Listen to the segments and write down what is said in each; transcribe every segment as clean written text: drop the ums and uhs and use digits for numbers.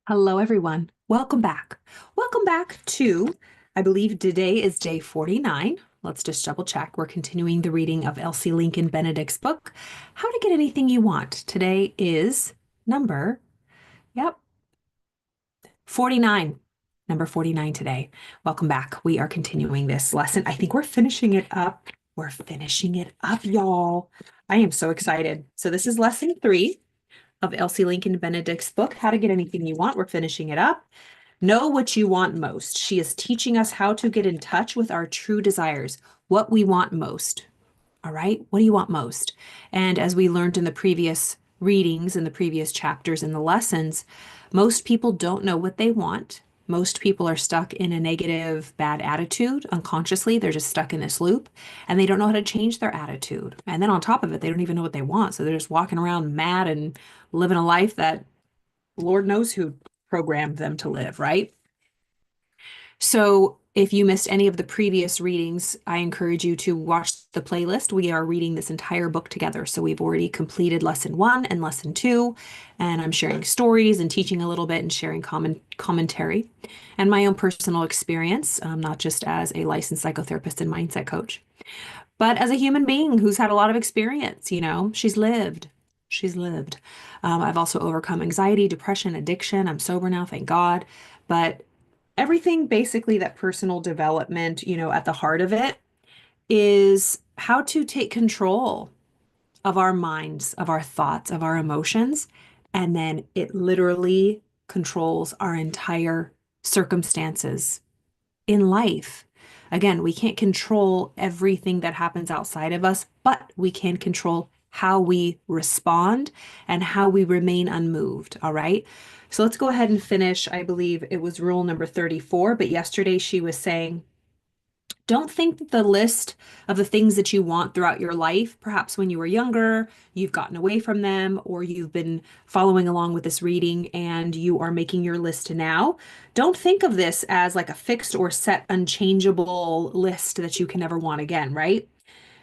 Hello, everyone. Welcome back. Welcome back to, I believe today is day 49. Let's just double check. We're continuing the reading of Elsie Lincoln Benedict's book, How to Get Anything You Want. Today is number, yep, 49. Number 49 today. Welcome back. We are continuing this lesson. I think we're finishing it up. We're finishing it up, y'all. I am so excited. So this is lesson 3 of Elsie Lincoln Benedict's book, How to Get Anything You Want. We're finishing it up. Know what you want most. She is teaching us how to get in touch with our true desires, what we want most. All right. What do you want most? And as we learned in the previous readings, in the previous chapters, in the lessons, most people don't know what they want. Most people are stuck in a negative, bad attitude unconsciously. They're just stuck in this loop and they don't know how to change their attitude. And then on top of it, they don't even know what they want. So they're just walking around mad and living a life that Lord knows who programmed them to live, right? So if you missed any of the previous readings, I encourage you to watch the playlist. We are reading this entire book together. So we've already completed lesson 1 and lesson 2, and I'm sharing stories and teaching a little bit and sharing commentary and my own personal experience, not just as a licensed psychotherapist and mindset coach, but as a human being who's had a lot of experience. She's lived. She's lived. I've also overcome anxiety, depression, addiction. I'm sober now, thank God. But everything basically that personal development, at the heart of it is how to take control of our minds, of our thoughts, of our emotions. And then it literally controls our entire circumstances in life. Again, we can't control everything that happens outside of us, but we can control how we respond and how we remain unmoved. All right. So let's go ahead and finish. I believe it was rule number 34, but yesterday she was saying, don't think that the list of the things that you want throughout your life, perhaps when you were younger, you've gotten away from them, or you've been following along with this reading and you are making your list now. Don't think of this as like a fixed or set, unchangeable list that you can never want again, right?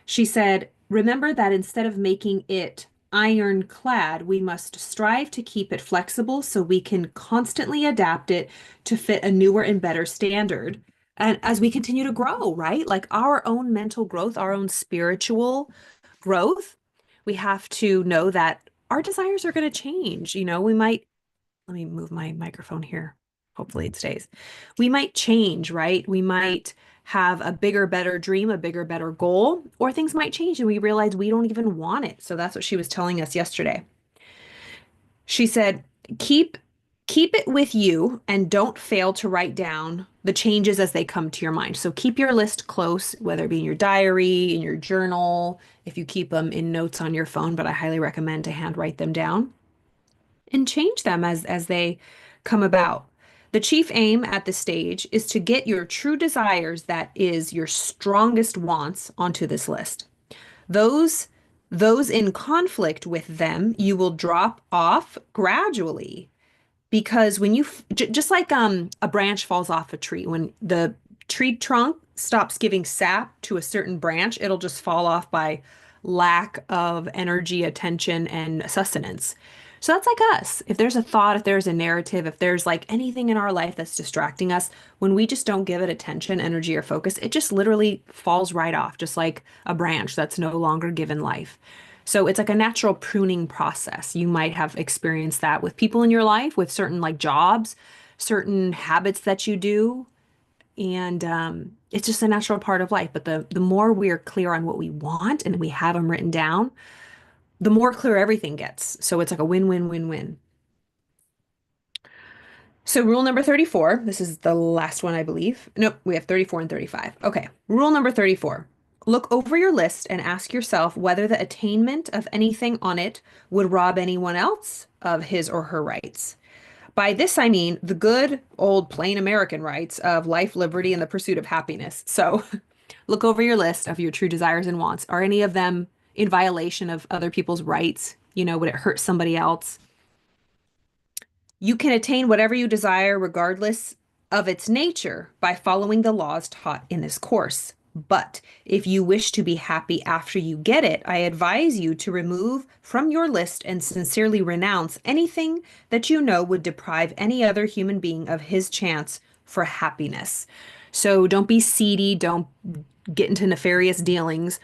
She said, remember that instead of making it ironclad, we must strive to keep it flexible so we can constantly adapt it to fit a newer and better standard. And as we continue to grow, right? Like our own mental growth, our own spiritual growth, we have to know that our desires are going to change. We might, let me move my microphone here. Hopefully it stays. We might change, right? We might have a bigger, better dream, a bigger, better goal, or things might change and we realize we don't even want it. So that's what she was telling us yesterday. She said, keep keep it with you and don't fail to write down the changes as they come to your mind. So keep your list close, whether it be in your diary, in your journal, if you keep them in notes on your phone, but I highly recommend to handwrite them down and change them as they come about. The chief aim at this stage is to get your true desires, that is your strongest wants, onto this list. Those those in conflict with them, you will drop off gradually because when you just like a branch falls off a tree, when the tree trunk stops giving sap to a certain branch, it'll just fall off by lack of energy, attention, and sustenance. So that's like us. If there's a thought, if there's a narrative, if there's like anything in our life that's distracting us, when we just don't give it attention, energy, or focus, it just literally falls right off, just like a branch that's no longer given life. So it's like a natural pruning process. You might have experienced that with people in your life, with certain like jobs, certain habits that you do. And it's just a natural part of life. But the more we're clear on what we want and we have them written down, the more clear everything gets. So it's like a win-win-win-win. So rule number 34, this is the last one, I believe. Nope, we have 34 and 35. Okay, rule number 34. Look over your list and ask yourself whether the attainment of anything on it would rob anyone else of his or her rights. By this, I mean the good old plain American rights of life, liberty, and the pursuit of happiness. So look over your list of your true desires and wants. Are any of them in violation of other people's rights? Would it hurt somebody else? You can attain whatever you desire, regardless of its nature, by following the laws taught in this course. But if you wish to be happy after you get it, I advise you to remove from your list and sincerely renounce anything that you know would deprive any other human being of his chance for happiness. So don't be seedy, don't get into nefarious dealings,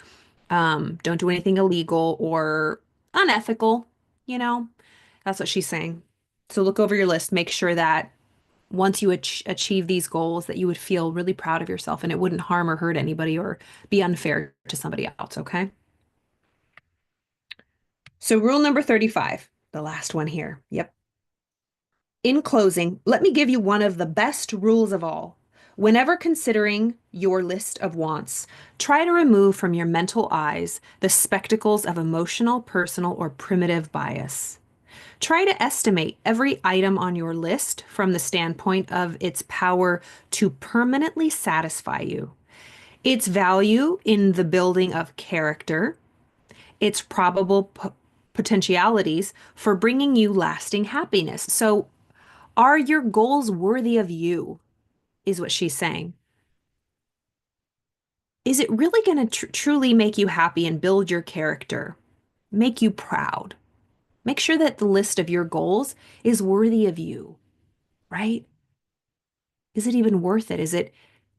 don't do anything illegal or unethical, you know? That's what she's saying. So look over your list, make sure that once you achieve these goals that you would feel really proud of yourself and it wouldn't harm or hurt anybody or be unfair to somebody else, okay? So rule number 35, the last one here. Yep. In closing, let me give you one of the best rules of all. Whenever considering your list of wants, try to remove from your mental eyes the spectacles of emotional, personal, or primitive bias. Try to estimate every item on your list from the standpoint of its power to permanently satisfy you, its value in the building of character, its probable potentialities for bringing you lasting happiness. So, are your goals worthy of you? Is what she's saying. Is it really going to truly make you happy and build your character, make you proud? Make sure that the list of your goals is worthy of you, right? Is it even worth it? Is it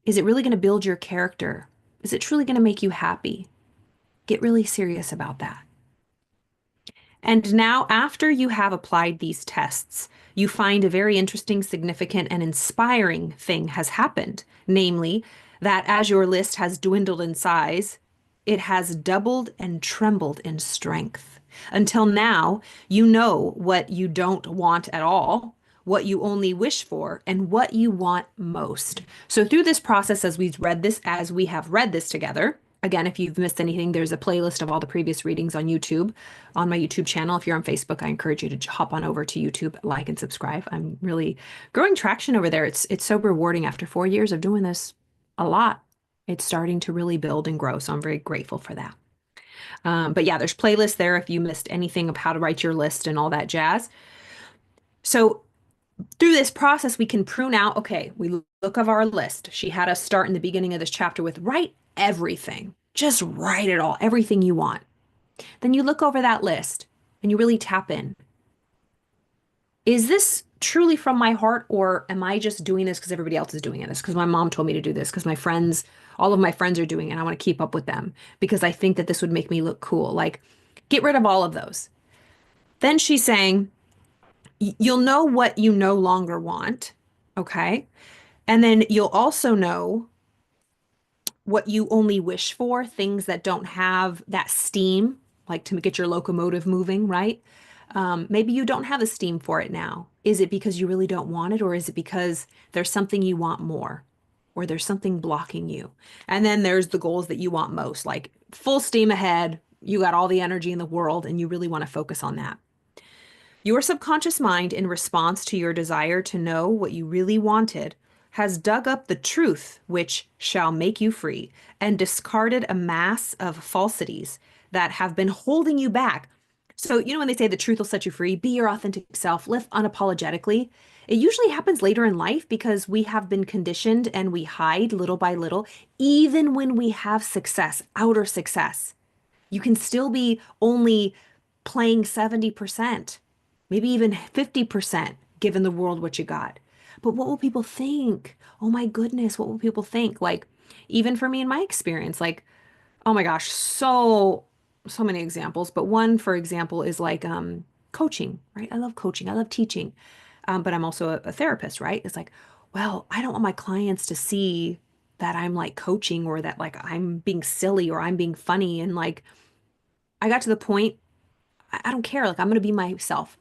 really going to build your character? Is it truly going to make you happy? Get really serious about that. And now, after you have applied these tests, you find a very interesting, significant, and inspiring thing has happened. Namely, that as your list has dwindled in size, it has doubled and trembled in strength. Until now, you know what you don't want at all, what you only wish for, and what you want most. So through this process, as we have read this together, again, if you've missed anything, there's a playlist of all the previous readings on YouTube, on my YouTube channel. If you're on Facebook, I encourage you to hop on over to YouTube, like and subscribe. I'm really growing traction over there. It's so rewarding after 4 years of doing this a lot. It's starting to really build and grow. So I'm very grateful for that. But yeah, there's playlists there if you missed anything of how to write your list and all that jazz. So through this process, we can prune out, okay, we look of our list. She had us start in the beginning of this chapter with write everything. Just write it all, everything you want. Then you look over that list and you really tap in. Is this truly from my heart, or am I just doing this because everybody else is doing it? This because my mom told me to do this, because my friends, all of my friends are doing it, and I want to keep up with them because I think that this would make me look cool. Like, get rid of all of those. Then she's saying, you'll know what you no longer want. Okay. And then you'll also know what you only wish for, things that don't have that steam, like to get your locomotive moving, right? Maybe you don't have the steam for it now. Is it because you really don't want it, or is it because there's something you want more, or there's something blocking you? And then there's the goals that you want most, like full steam ahead. You got all the energy in the world and you really want to focus on that. Your subconscious mind, in response to your desire to know what you really wanted, has dug up the truth which shall make you free and discarded a mass of falsities that have been holding you back. So, when they say the truth will set you free, be your authentic self, live unapologetically, it usually happens later in life because we have been conditioned and we hide little by little, even when we have success, outer success. You can still be only playing 70%, maybe even 50%, given the world what you got. But what will people think? Oh my goodness, what will people think? Like, even for me in my experience, like, oh my gosh, so many examples. But one, for example, is like coaching, right? I love coaching. I love teaching. But I'm also a therapist, right? It's like, well, I don't want my clients to see that I'm like coaching, or that like I'm being silly or I'm being funny. And like, I got to the point, I don't care. Like, I'm going to be myself,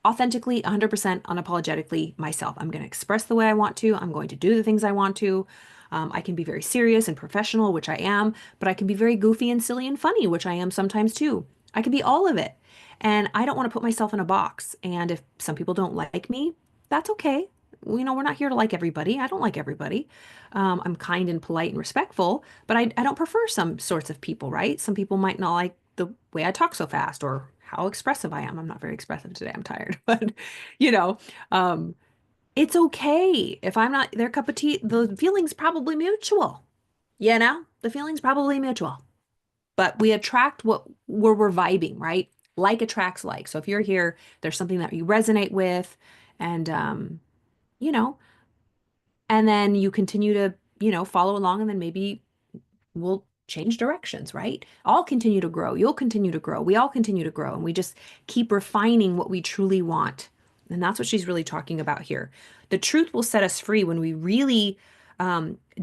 authentically, 100% unapologetically myself. I'm going to express the way I want to. I'm going to do the things I want to. I can be very serious and professional, which I am, but I can be very goofy and silly and funny, which I am sometimes too. I can be all of it. And I don't want to put myself in a box. And if some people don't like me, that's okay. We're not here to like everybody. I don't like everybody. I'm kind and polite and respectful, but I don't prefer some sorts of people, right? Some people might not like the way I talk so fast or how expressive I am. I'm not very expressive today. I'm tired, but you know, um, it's okay if I'm not their cup of tea. The feeling's probably mutual. The feeling's probably mutual, but we attract what where we're vibing, right? Like attracts like. So if you're here, there's something that you resonate with, and you know, and then you continue to, follow along, and then maybe we'll change directions, right? I'll continue to grow. You'll continue to grow. We all continue to grow, and we just keep refining what we truly want. And that's what she's really talking about here. The truth will set us free when we really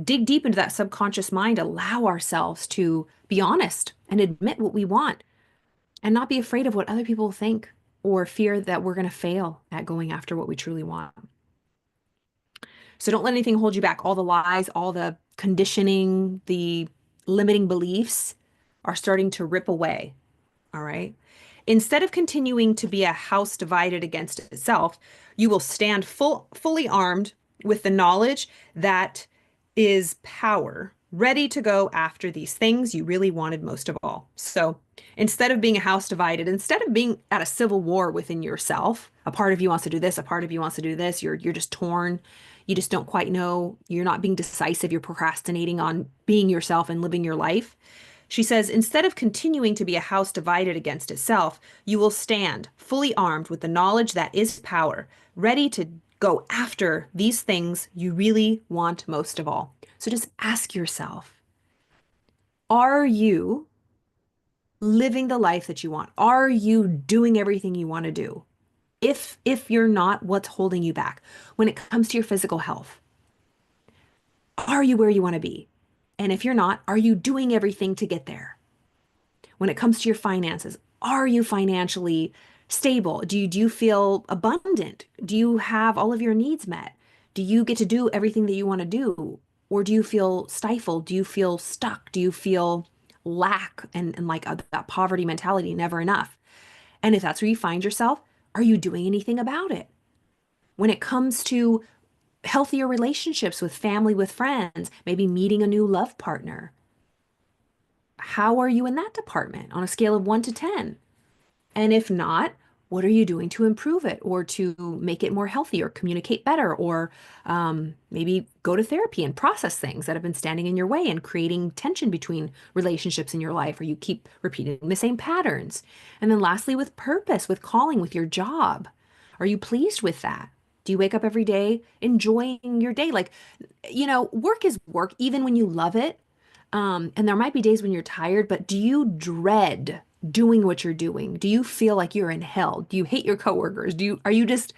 dig deep into that subconscious mind, allow ourselves to be honest and admit what we want and not be afraid of what other people think or fear that we're going to fail at going after what we truly want. So don't let anything hold you back. All the lies, all the conditioning, the limiting beliefs are starting to rip away. All right. Instead of continuing to be a house divided against itself, you will stand fully armed with the knowledge that is power, ready to go after these things you really wanted most of all. So instead of being a house divided, instead of being at a civil war within yourself, a part of you wants to do this, a part of you wants to do this, you're just torn. You just don't quite know. You're not being decisive. You're procrastinating on being yourself and living your life. She says, instead of continuing to be a house divided against itself, you will stand fully armed with the knowledge that is power, ready to go after these things you really want most of all. So just ask yourself, are you living the life that you want? Are you doing everything you want to do? If you're not, what's holding you back? When it comes to your physical health, are you where you want to be? And if you're not, are you doing everything to get there? When it comes to your finances, are you financially stable? Do you feel abundant? Do you have all of your needs met? Do you get to do everything that you want to do? Or do you feel stifled? Do you feel stuck? Do you feel lack and like that poverty mentality, never enough? And if that's where you find yourself, are you doing anything about it? When it comes to healthier relationships with family, with friends, maybe meeting a new love partner, how are you in that department on a scale of 1 to 10? And if not, what are you doing to improve it or to make it more healthy or communicate better or maybe go to therapy and process things that have been standing in your way and creating tension between relationships in your life, or you keep repeating the same patterns? And then lastly, with purpose, with calling, with your job, are you pleased with that? Do you wake up every day enjoying your day? Like, work is work, even when you love it. And there might be days when you're tired, but do you dread doing what you're doing? Do you feel like you're in hell? Do you hate your coworkers? Are you just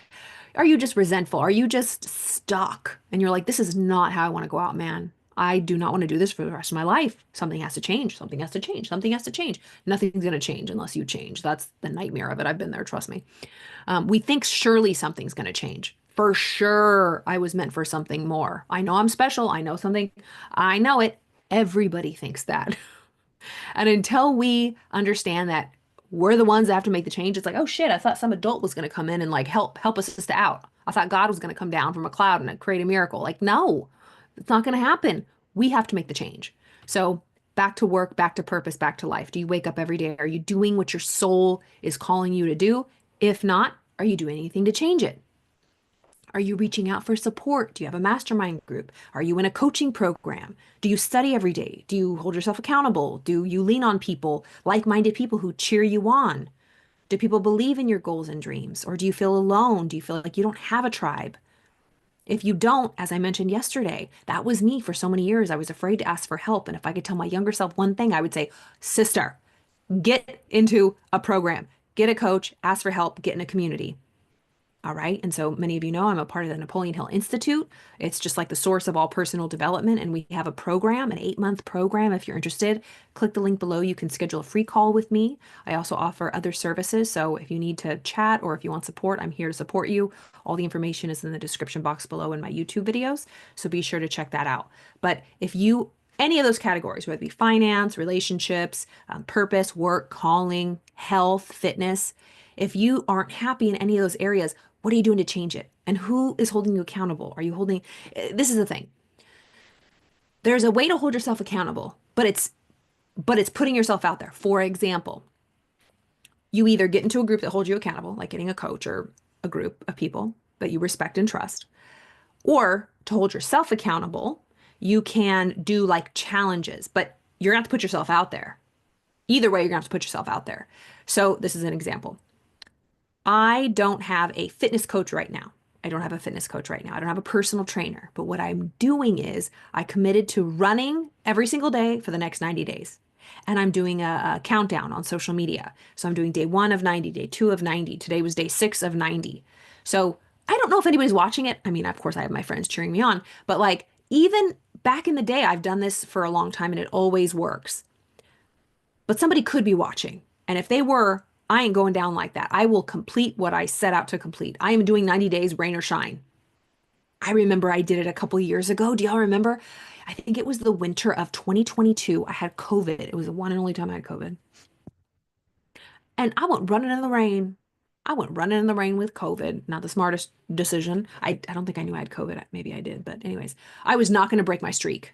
resentful? Are you just stuck? And you're like, this is not how I want to go out, man. I do not want to do this for the rest of my life. Something has to change. Something has to change. Something has to change. Nothing's going to change unless you change. That's the nightmare of it. I've been there, trust me. We think surely something's going to change. For sure, I was meant for something more. I know I'm special. I know something. I know it. Everybody thinks that. And until we understand that we're the ones that have to make the change, it's like, oh shit, I thought some adult was going to come in and like help us out. I thought God was going to come down from a cloud and create a miracle. Like, no, it's not going to happen. We have to make the change. So back to work, back to purpose, back to life. Do you wake up every day? Are you doing what your soul is calling you to do? If not, are you doing anything to change it? Are you reaching out for support? Do you have a mastermind group? Are you in a coaching program? Do you study every day? Do you hold yourself accountable? Do you lean on people, like-minded people who cheer you on? Do people believe in your goals and dreams? Or do you feel alone? Do you feel like you don't have a tribe? If you don't, as I mentioned yesterday, that was me for so many years. I was afraid to ask for help. And if I could tell my younger self one thing, I would say, sister, get into a program, get a coach, ask for help, get in a community. All right. And so many of you know I'm a part of the Napoleon Hill Institute. It's just like the source of all personal development. And we have a program, an 8-month program. If you're interested, click the link below. You can schedule a free call with me. I also offer other services. So if you need to chat or if you want support, I'm here to support you. All the information is in the description box below in my YouTube videos. So be sure to check that out. But if you any of those categories, whether it be finance, relationships, purpose, work, calling, health, fitness, if you aren't happy in any of those areas, what are you doing to change it? And who is holding you accountable? Are you holding, this is the thing. There's a way to hold yourself accountable, but it's putting yourself out there. For example, you either get into a group that holds you accountable, like getting a coach or a group of people that you respect and trust, or to hold yourself accountable, You can do like challenges, but you're gonna have to put yourself out there. Either way, you're gonna have to put yourself out there. So this is an example. I don't have a fitness coach right now. I don't have a fitness coach right now. I don't have a personal trainer. But what I'm doing is I committed to running every single day for the next 90 days. And I'm doing a countdown on social media. So I'm doing day 1 of 90, day 2 of 90. Today was day 6 of 90. So I don't know if anybody's watching it. I mean, of course, I have my friends cheering me on. But like, even back in the day, I've done this for a long time and it always works. But somebody could be watching. And if they were, I ain't going down like that. I will complete what I set out to complete. I am doing 90 days, rain or shine. I remember I did it a couple of years ago. Do y'all remember? I think it was the winter of 2022. I had COVID. It was the one and only time I had COVID. And I went running in the rain. I went running in the rain with COVID. Not the smartest decision. I don't think I knew I had COVID. Maybe I did. But, anyways, I was not going to break my streak.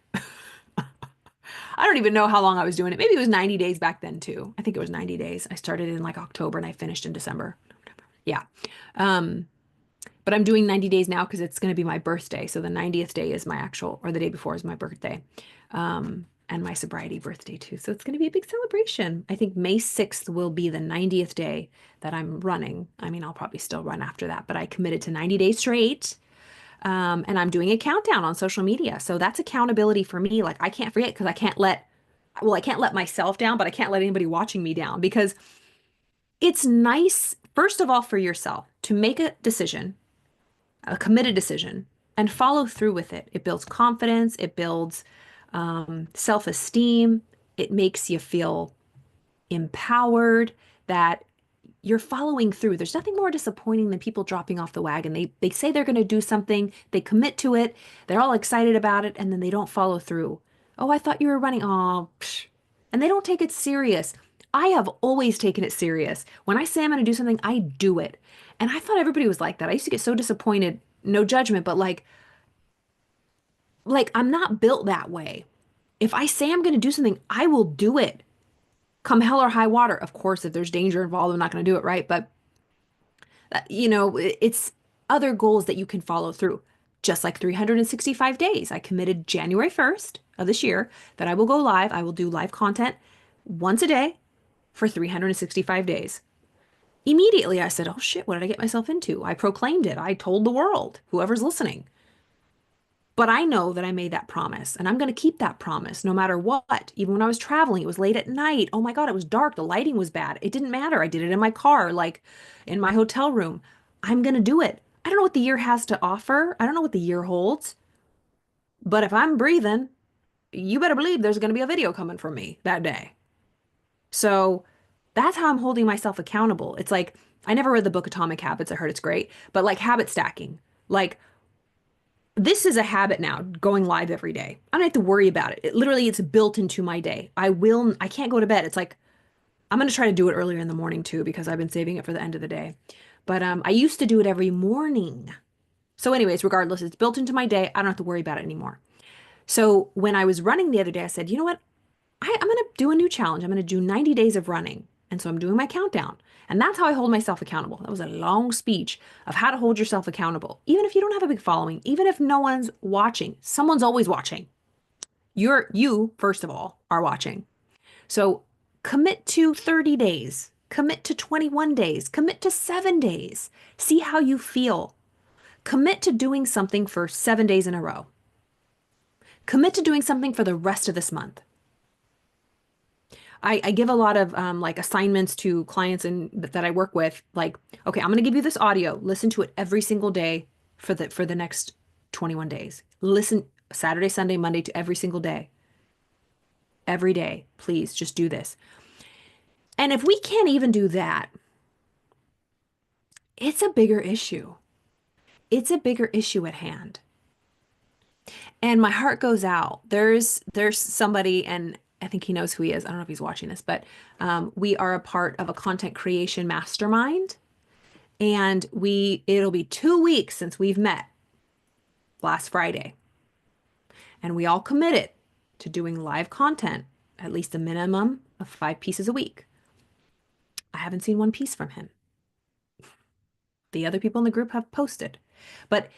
I don't even know how long I was doing it. Maybe it was 90 days back then too. I think it was 90 days. I started in like October and I finished in December. Yeah. Um, but I'm doing 90 days now because it's going to be my birthday. So the 90th day is my actual, or the day before is my birthday. And my sobriety birthday too. So it's going to be a big celebration. I think May 6th will be the 90th day that I'm running. I mean, I'll probably still run after that, but I committed to 90 days straight. And I'm doing a countdown on social media. So that's accountability for me. Like I can't forget because I can't let myself down, but I can't let anybody watching me down because it's nice, first of all, for yourself to make a decision, a committed decision, and follow through with it. It builds confidence, it builds self-esteem, it makes you feel empowered that you're following through. There's nothing more disappointing than people dropping off the wagon. They say they're going to do something, they commit to it, they're all excited about it, and then they don't follow through. Oh, I thought you were running. Oh, psh. And they don't take it serious. I have always taken it serious. When I say I'm going to do something, I do it. And I thought everybody was like that. I used to get so disappointed, no judgment, but like I'm not built that way. If I say I'm going to do something, I will do it. Come hell or high water. Of course, if there's danger involved, I'm not going to do it, right? But it's other goals that you can follow through. Just like 365 days. I committed January 1st of this year that I will go live. I will do live content once a day for 365 days. Immediately, I said, oh shit, what did I get myself into? I proclaimed it. I told the world, whoever's listening. But I know that I made that promise and I'm going to keep that promise no matter what. Even when I was traveling, it was late at night. Oh my God, it was dark. The lighting was bad. It didn't matter. I did it in my car, like in my hotel room. I'm going to do it. I don't know what the year has to offer. I don't know what the year holds. But if I'm breathing, you better believe there's going to be a video coming from me that day. So that's how I'm holding myself accountable. It's like, I never read the book Atomic Habits. I heard it's great, but like habit stacking, like this is a habit now, going live every day. I don't have to worry about it. Literally, it's built into my day. I can't go to bed. It's like, I'm going to try to do it earlier in the morning too, because I've been saving it for the end of the day. But I used to do it every morning. So anyways, regardless, it's built into my day. I don't have to worry about it anymore. So when I was running the other day, I said, you know what? I'm going to do a new challenge. I'm going to do 90 days of running. And so I'm doing my countdown. And that's how I hold myself accountable. That was a long speech of how to hold yourself accountable. Even if you don't have a big following, even if no one's watching, someone's always watching. You, first of all, are watching. So commit to 30 days, commit to 21 days, commit to 7 days. See how you feel. Commit to doing something for 7 days in a row. Commit to doing something for the rest of this month. I give a lot of like assignments to clients that I work with. Like, okay, I'm going to give you this audio. Listen to it every single day for the next 21 days. Listen Saturday, Sunday, Monday to every single day. Every day, please just do this. And if we can't even do that, it's a bigger issue. It's a bigger issue at hand. And my heart goes out. There's somebody, and I think he knows who he is. I don't know if he's watching this, but we are a part of a content creation mastermind. And it'll be 2 weeks since we've met last Friday. And we all committed to doing live content, at least a minimum of 5 pieces a week. I haven't seen one piece from him. The other people in the group have posted. But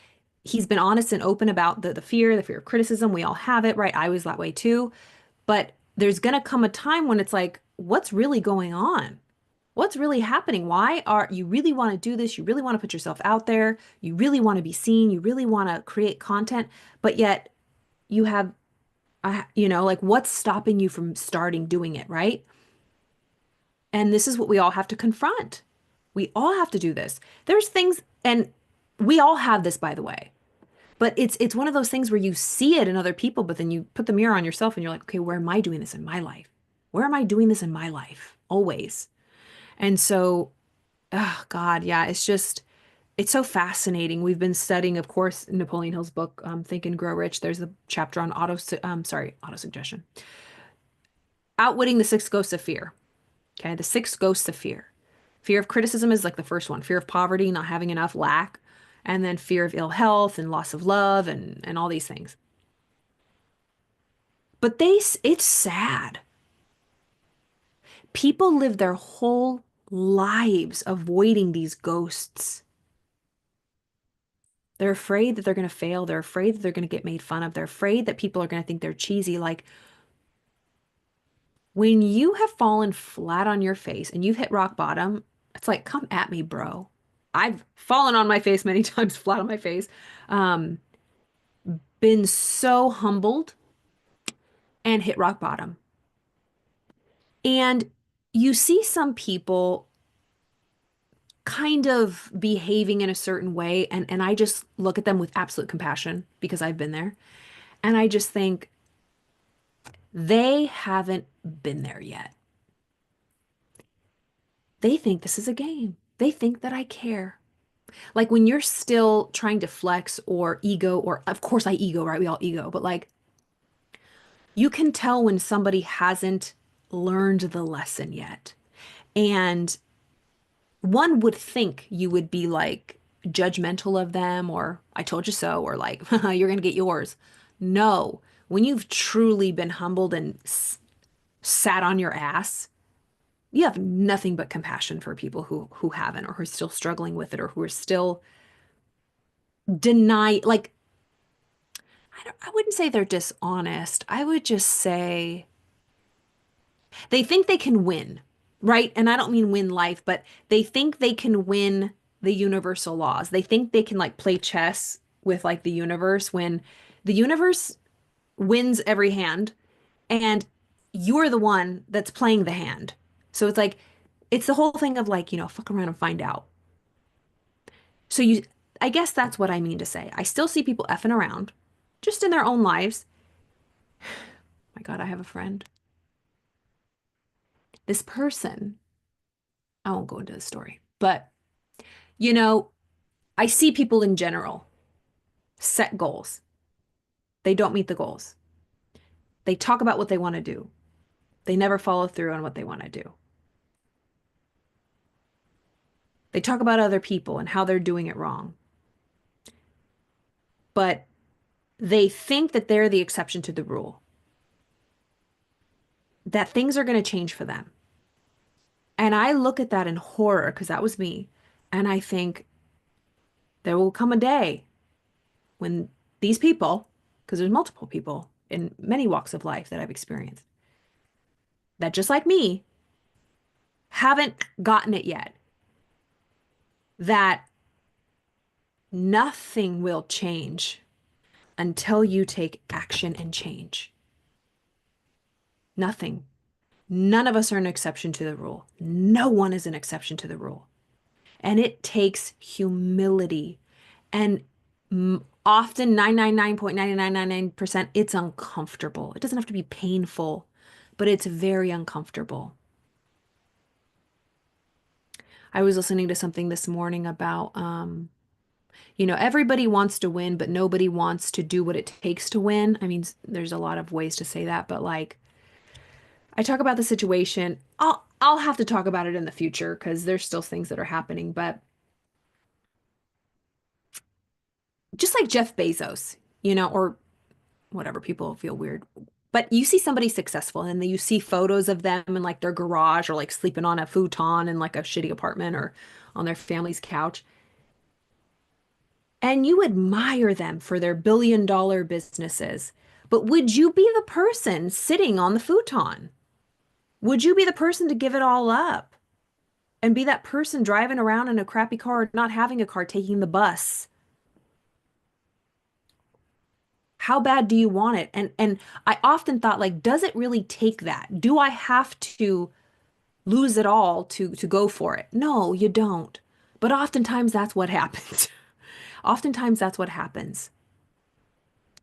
he's been honest and open about the fear of criticism. We all have it, right? I was that way too. But there's going to come a time when it's like, what's really going on? What's really happening? Why are you really want to do this? You really want to put yourself out there. You really want to be seen. You really want to create content, but yet you have, like what's stopping you from starting doing it, right? And this is what we all have to confront. We all have to do this. There's things, and we all have this, by the way. But it's one of those things where you see it in other people, but then you put the mirror on yourself and you're like, okay, where am I doing this in my life? Where am I doing this in my life? Always. And so, oh God, yeah, it's so fascinating. We've been studying, of course, Napoleon Hill's book, Think and Grow Rich. There's a chapter on auto suggestion. Outwitting the six ghosts of fear. Okay, the six ghosts of fear. Fear of criticism is like the first one. Fear of poverty, not having enough, lack, and then fear of ill health and loss of love and all these things. But it's sad. People live their whole lives avoiding these ghosts. They're afraid that they're going to fail. They're afraid that they're going to get made fun of. They're afraid that people are going to think they're cheesy. Like when you have fallen flat on your face and you've hit rock bottom, it's like, come at me, bro. I've fallen on my face many times, flat on my face. Um, been so humbled and hit rock bottom. And you see some people kind of behaving in a certain way, and I just look at them with absolute compassion because I've been there. And I just think they haven't been there yet. They think this is a game. They think that I care. Like when you're still trying to flex or ego, or of course I ego, right? We all ego, but like you can tell when somebody hasn't learned the lesson yet. And one would think you would be like judgmental of them or I told you so, or like, you're going to get yours. No, when you've truly been humbled and sat on your ass, you have nothing but compassion for people who haven't or who are still struggling with it or who are still like I wouldn't say they're dishonest. I would just say they think they can win, right? And I don't mean win life, but they think they can win the universal laws. They think they can like play chess with like the universe when the universe wins every hand and you're the one that's playing the hand. So it's like, it's the whole thing of like, fuck around and find out. So I guess that's what I mean to say. I still see people effing around just in their own lives. My God, I have a friend. This person, I won't go into the story, but you know, I see people in general set goals. They don't meet the goals. They talk about what they want to do. They never follow through on what they want to do. They talk about other people and how they're doing it wrong. But they think that they're the exception to the rule, that things are going to change for them. And I look at that in horror because that was me. And I think there will come a day when these people, because there's multiple people in many walks of life that I've experienced, that just like me, haven't gotten it yet. That nothing will change until you take action and change. Nothing. None of us are an exception to the rule. No one is an exception to the rule. And it takes humility. And often 999.9999%, it's uncomfortable. It doesn't have to be painful, but it's very uncomfortable. I was listening to something this morning about, everybody wants to win, but nobody wants to do what it takes to win. I mean, there's a lot of ways to say that, but like, I talk about the situation. I'll have to talk about it in the future because there's still things that are happening, but just like Jeff Bezos, or whatever, people feel weird. But you see somebody successful and then you see photos of them in like their garage or like sleeping on a futon in like a shitty apartment or on their family's couch. and you admire them for their billion-dollar businesses. But would you be the person sitting on the futon? Would you be the person to give it all up and be that person driving around in a crappy car, not having a car, taking the bus? How bad do you want it? And I often thought, like, does it really take that? Do I have to lose it all to go for it? No, you don't. But oftentimes that's what happens. Oftentimes that's what happens.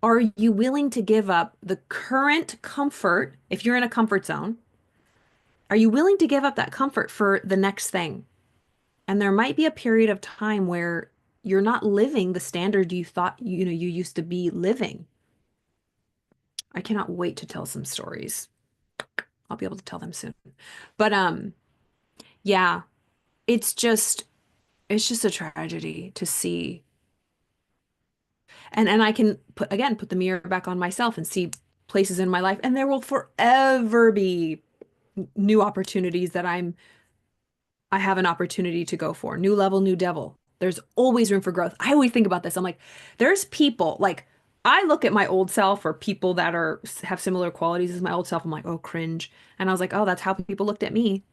Are you willing to give up the current comfort if you're in a comfort zone? Are you willing to give up that comfort for the next thing? And there might be a period of time where you're not living the standard you thought you used to be living. I cannot wait to tell some stories. I'll be able to tell them soon. But yeah, it's just it's just a tragedy to see. And I can put the mirror back on myself and see places in my life, and there will forever be new opportunities that I have an opportunity to go for. New level, new devil. There's always room for growth. I always think about this. I'm like, there's people like I look at my old self or people that have similar qualities as my old self. I'm like, oh, cringe. And I was like, oh, that's how people looked at me.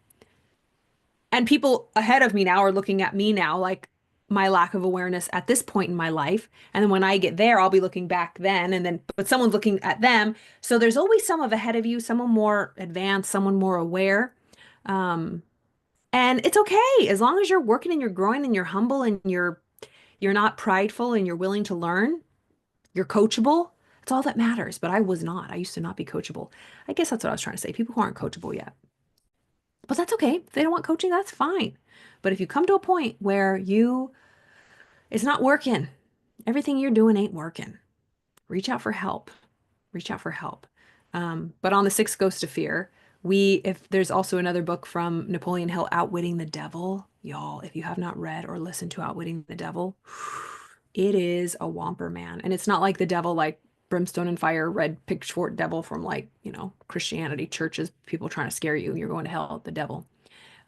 And people ahead of me now are looking at me now, like my lack of awareness at this point in my life. And then when I get there, I'll be looking back then, but someone's looking at them. So there's always someone ahead of you, someone more advanced, someone more aware. Um, and it's okay as long as you're working and you're growing and you're humble and you're not prideful and you're willing to learn, you're coachable. It's all that matters. But I was not. I used to not be coachable. I guess that's what I was trying to say. People who aren't coachable yet. But that's okay. If they don't want coaching, that's fine. But if you come to a point where it's not working, everything you're doing ain't working, reach out for help. Reach out for help. But on the sixth ghost of fear, if there's also another book from Napoleon Hill, Outwitting the Devil, y'all, if you have not read or listened to Outwitting the Devil, it is a whomper, man. And it's not like the devil, like brimstone and fire, red pitchfork devil from like, Christianity, churches, people trying to scare you. You're going to hell, the devil.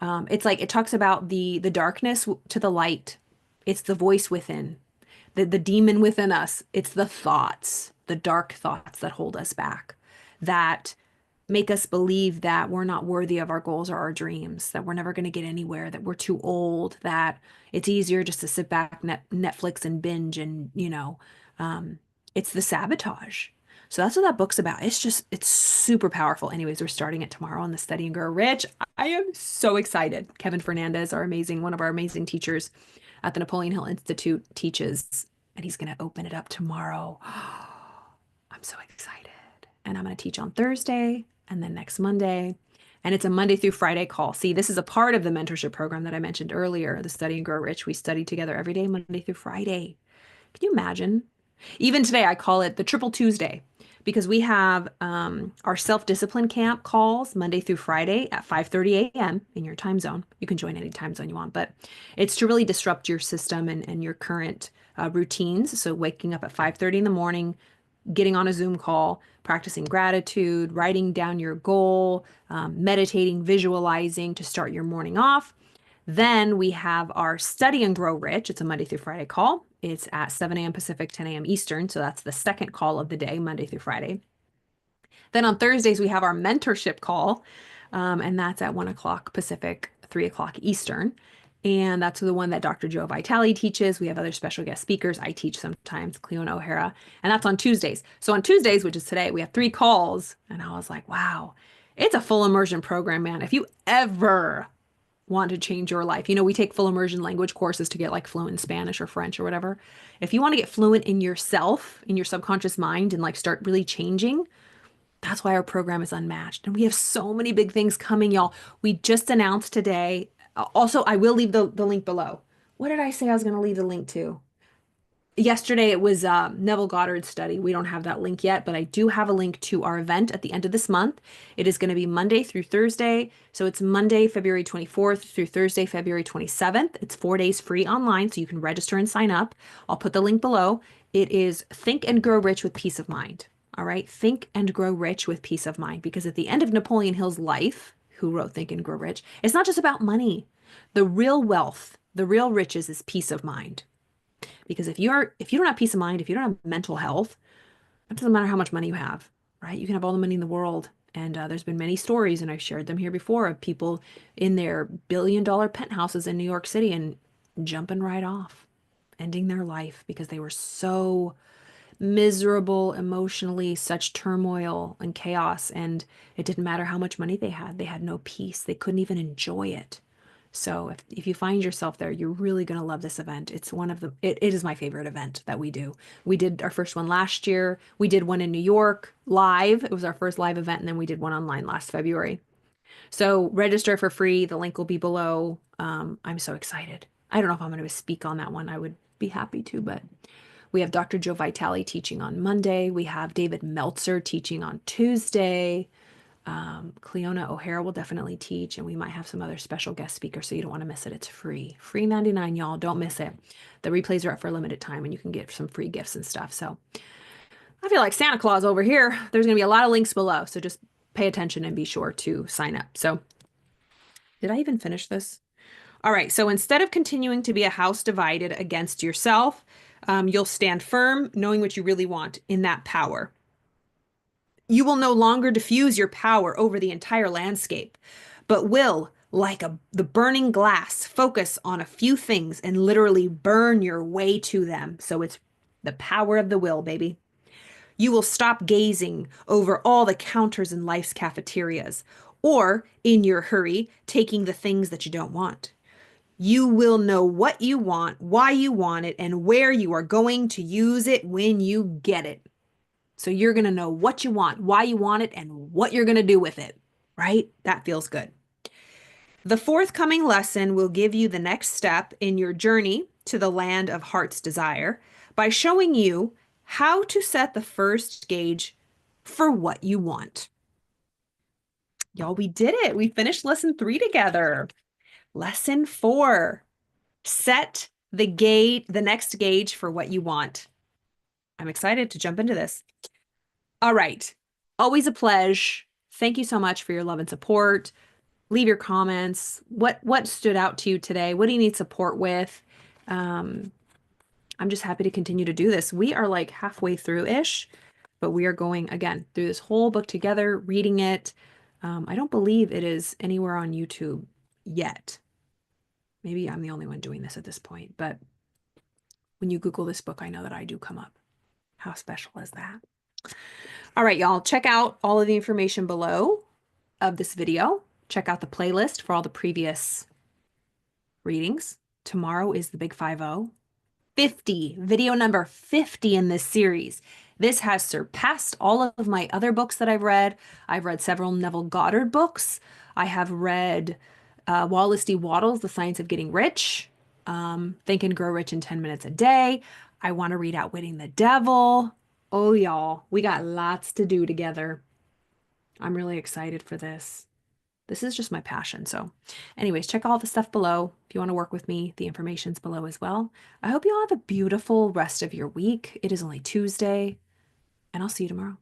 It's like it talks about the darkness to the light. It's the voice within, the demon within us. It's the thoughts, the dark thoughts that hold us back, that make us believe that we're not worthy of our goals or our dreams, that we're never going to get anywhere, that we're too old, that it's easier just to sit back, Netflix and binge, and it's the sabotage. So that's what that book's about. It's super powerful. Anyways, we're starting it tomorrow on the Study and Grow Rich. I am so excited. Kevin Fernandez, one of our amazing teachers at the Napoleon Hill Institute, teaches, and he's going to open it up tomorrow. I'm so excited. And I'm going to teach on Thursday and then next Monday. And it's a Monday through Friday call. See, this is a part of the mentorship program that I mentioned earlier, the Study and Grow Rich. We study together every day, Monday through Friday. Can you imagine? Even today, I call it the Triple Tuesday because we have our self-discipline camp calls Monday through Friday at 5:30 a.m. in your time zone. You can join any time zone you want, but it's to really disrupt your system and your current routines. So waking up at 5:30 in the morning, getting on a Zoom call, practicing gratitude, writing down your goal, meditating, visualizing to start your morning off. Then we have our Study and Grow Rich. It's a Monday through Friday call. It's at 7 a.m. Pacific, 10 a.m. Eastern. So that's the second call of the day, Monday through Friday. Then on Thursdays, we have our mentorship call, and that's at 1 o'clock Pacific, 3 o'clock Eastern. And that's the one that Dr. Joe Vitale teaches. We have other special guest speakers. I teach sometimes, Cleona O'Hara, and that's on Tuesdays. So on Tuesdays, which is today, we have 3 calls. And I was like, wow, it's a full immersion program, man. If you ever want to change your life, we take full immersion language courses to get like fluent in Spanish or French or whatever. If you want to get fluent in yourself, in your subconscious mind, and like start really changing, that's why our program is unmatched. And we have so many big things coming, y'all. We just announced today. Also, I will leave the link below. What did I say I was going to leave the link to? Yesterday, it was Neville Goddard's study. We don't have that link yet, but I do have a link to our event at the end of this month. It is going to be Monday through Thursday. So it's Monday, February 24th through Thursday, February 27th. It's 4 days free online, so you can register and sign up. I'll put the link below. It is Think and Grow Rich with Peace of Mind. All right? Think and Grow Rich with Peace of Mind. Because at the end of Napoleon Hill's life, who wrote Think and Grow Rich, it's not just about money. The real wealth, the real riches is peace of mind. Because if you don't have peace of mind, if you don't have mental health, it doesn't matter how much money you have, right? You can have all the money in the world. And there's been many stories, and I've shared them here before, of people in their billion-dollar penthouses in New York City and jumping right off, ending their life because they were so miserable emotionally, such turmoil and chaos. And it didn't matter how much money they had no peace. They couldn't even enjoy it. So if you find yourself there, you're really going to love this event. It's one of it is my favorite event that we do. We did our first one last year. We did one in New York live. It was our first live event. And then we did one online last February. So register for free. The link will be below. I'm so excited. I don't know if I'm going to speak on that one. I would be happy to, but we have Dr. Joe Vitale teaching on Monday. We have David Meltzer teaching on Tuesday. Cleona O'Hara will definitely teach, and we might have some other special guest speakers, so you don't want to miss it. It's free. Free 99, y'all. Don't miss it. The replays are up for a limited time, and you can get some free gifts and stuff. So I feel like Santa Claus over here. There's going to be a lot of links below, so just pay attention and be sure to sign up. So did I even finish this? All right, so instead of continuing to be a house divided against yourself, you'll stand firm, knowing what you really want in that power. You will no longer diffuse your power over the entire landscape, but will, like the burning glass, focus on a few things and literally burn your way to them. So it's the power of the will, baby. You will stop gazing over all the counters in life's cafeterias, or, in your hurry, taking the things that you don't want. You will know what you want, why you want it, and where you are going to use it when you get it. So you're going to know what you want, why you want it, and what you're going to do with it, right? That feels good. The forthcoming lesson will give you the next step in your journey to the land of heart's desire by showing you how to set the first gauge for what you want. Y'all, we did it. We finished lesson 3 together. Lesson 4, set the next gauge for what you want. I'm excited to jump into this. All right. Always a pleasure. Thank you so much for your love and support. Leave your comments. What stood out to you today? What do you need support with? I'm just happy to continue to do this. We are like halfway through-ish, but we are going, again, through this whole book together, reading it. I don't believe it is anywhere on YouTube yet. Maybe I'm the only one doing this at this point, but when you Google this book, I know that I do come up. How special is that? All right, y'all, check out all of the information below of this video. Check out the playlist for all the previous readings. Tomorrow is the Big 50. 50, video number 50 in this series. This has surpassed all of my other books that I've read. I've read several Neville Goddard books. I have read Wallace D. Wattles, The Science of Getting Rich, Think and Grow Rich in 10 Minutes a Day. I want to read Outwitting the Devil. Oh, y'all, we got lots to do together. I'm really excited for this. This is just my passion. So anyways, check all the stuff below. If you want to work with me, the information's below as well. I hope you all have a beautiful rest of your week. It is only Tuesday, and I'll see you tomorrow.